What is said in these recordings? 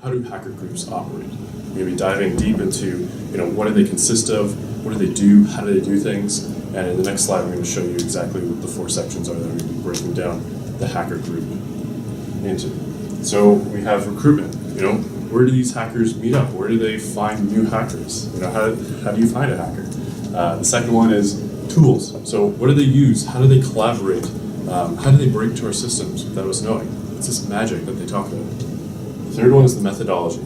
how do hacker groups operate? We're going to be diving deep into, what do they consist of, what do they do, how do they do things, and in the next slide we're going to show you exactly what the 4 sections are that we're going to be breaking down the hacker group into. So we have recruitment. Where do these hackers meet up? Where do they find new hackers? How do you find a hacker? The second one is tools. So what do they use? How do they collaborate? How do they break into our systems without us knowing? It's this magic that they talk about. The third one is the methodology,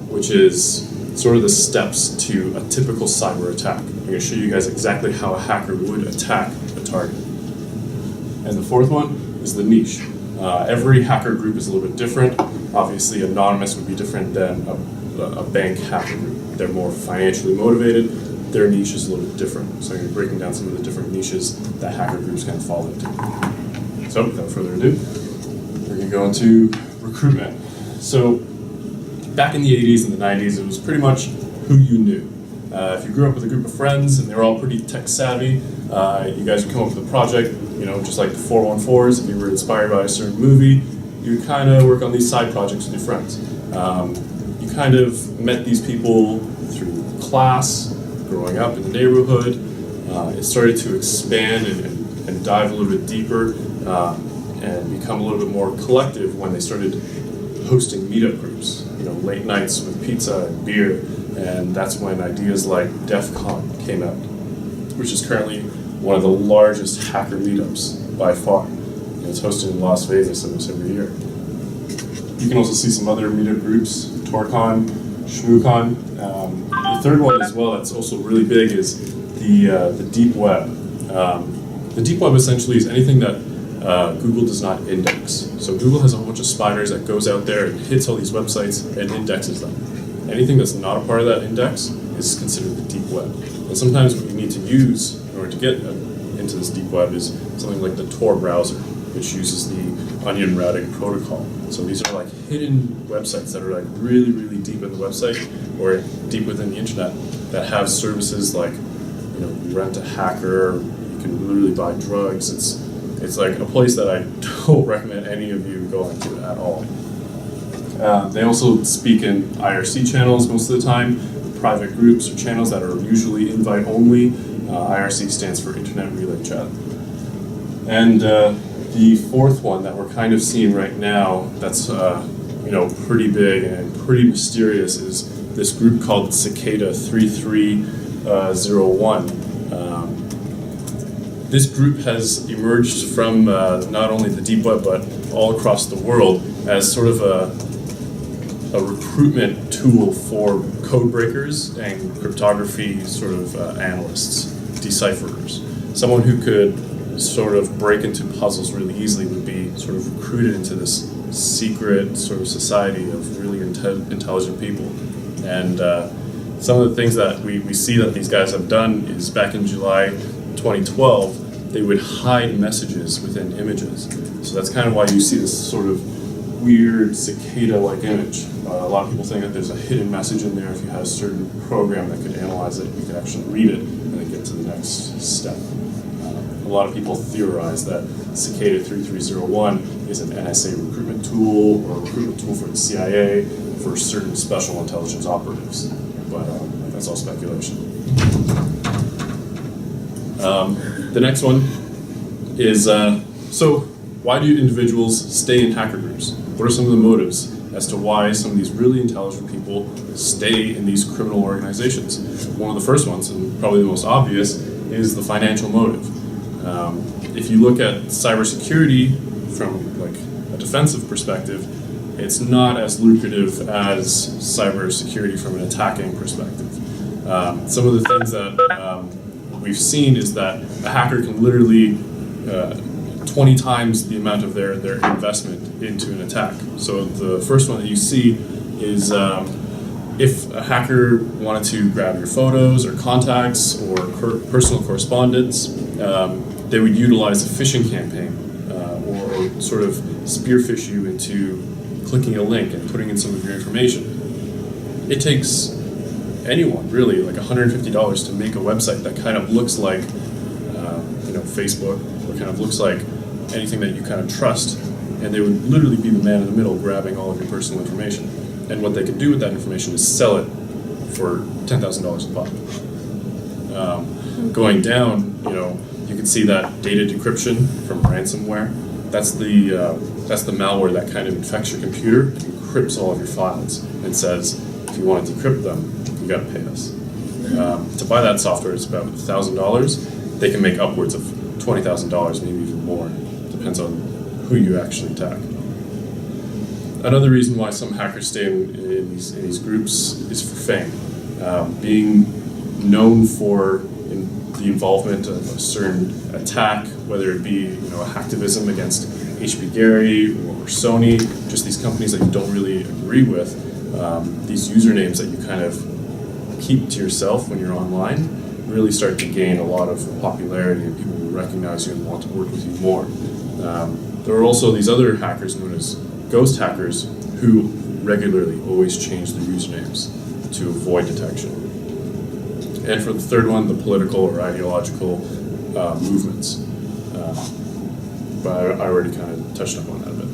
which is sort of the steps to a typical cyber attack. I'm going to show you guys exactly how a hacker would attack a target. And the fourth one is the niche. Every hacker group is a little bit different. Obviously, anonymous would be different than a bank hacker group. They're more financially motivated. Their niche is a little bit different. So I'm going to be breaking down some of the different niches that hacker groups can fall into. So without further ado, we're going to go into recruitment. So back in the 80s and the 90s, it was pretty much who you knew. If you grew up with a group of friends and they were all pretty tech savvy, you guys would come up with a project, just like the 414s. If you were inspired by a certain movie, you kind of work on these side projects with your friends. You kind of met these people through class, growing up in the neighborhood. It started to expand and dive a little bit deeper and become a little bit more collective when they started hosting meetup groups, late nights with pizza and beer, and that's when ideas like DEF CON came out, which is currently one of the largest hacker meetups by far. And it's hosted in Las Vegas almost every year. You can also see some other meetup groups, TorCon, ShmooCon. The third one as well that's also really big is the deep web. The deep web essentially is anything that Google does not index. So Google has a whole bunch of spiders that goes out there and hits all these websites and indexes them. Anything that's not a part of that index is considered the deep web. And sometimes what you need to use in order to get into this deep web is something like the Tor browser, which uses the onion routing protocol. So these are like hidden websites that are like really, really deep in the website or deep within the internet that have services like, you rent a hacker, you can literally buy drugs. It's like a place that I don't recommend any of you going to at all. They also speak in IRC channels most of the time, private groups or channels that are usually invite only. IRC stands for Internet Relay Chat. And the fourth one that we're kind of seeing right now that's pretty big and pretty mysterious is this group called Cicada 3301. This group has emerged from not only the deep web but all across the world as sort of a recruitment tool for code breakers and cryptography sort of analysts, decipherers. Someone who could sort of break into puzzles really easily would be sort of recruited into this secret sort of society of really intelligent people. And some of the things that we see that these guys have done is back in July 2012, they would hide messages within images. So that's kind of why you see this sort of weird cicada-like image. A lot of people think that there's a hidden message in there. If you had a certain program that could analyze it, you could actually read it and then get to the next step. A lot of people theorize that Cicada 3301 is an NSA recruitment tool or a recruitment tool for the CIA for certain special intelligence operatives. But that's all speculation. The next one is, so why do individuals stay in hacker groups? What are some of the motives as to why some of these really intelligent people stay in these criminal organizations? One of the first ones, and probably the most obvious, is the financial motive. If you look at cybersecurity from like a defensive perspective, it's not as lucrative as cybersecurity from an attacking perspective. Some of the things that we've seen is that a hacker can literally 20 times the amount of their investment into an attack. So the first one that you see is if a hacker wanted to grab your photos or contacts or personal correspondence, they would utilize a phishing campaign or sort of spearfish you into clicking a link and putting in some of your information. It takes anyone really like $150 to make a website that kind of looks like Facebook, or kind of looks like anything that you kind of trust, and they would literally be the man in the middle grabbing all of your personal information. And what they can do with that information is sell it for $10,000 a pop. Going down, you can see that data decryption from ransomware. That's the malware that kind of infects your computer, encrypts all of your files, and says, if you want to decrypt them, you got to pay us. To buy that software, it's about $1,000. They can make upwards of $20,000, maybe even more. Depends on who you actually attack. Another reason why some hackers stay in these groups is for fame. Being known for the involvement of a certain attack, whether it be a hacktivism against HP Gary or Sony, just these companies that you don't really agree with, these usernames that you kind of keep to yourself when you're online really start to gain a lot of popularity, and people will recognize you and want to work with you more. There are also these other hackers known as ghost hackers who regularly always change their usernames to avoid detection. And for the third one, the political or ideological movements. But I already kind of touched up on that a bit.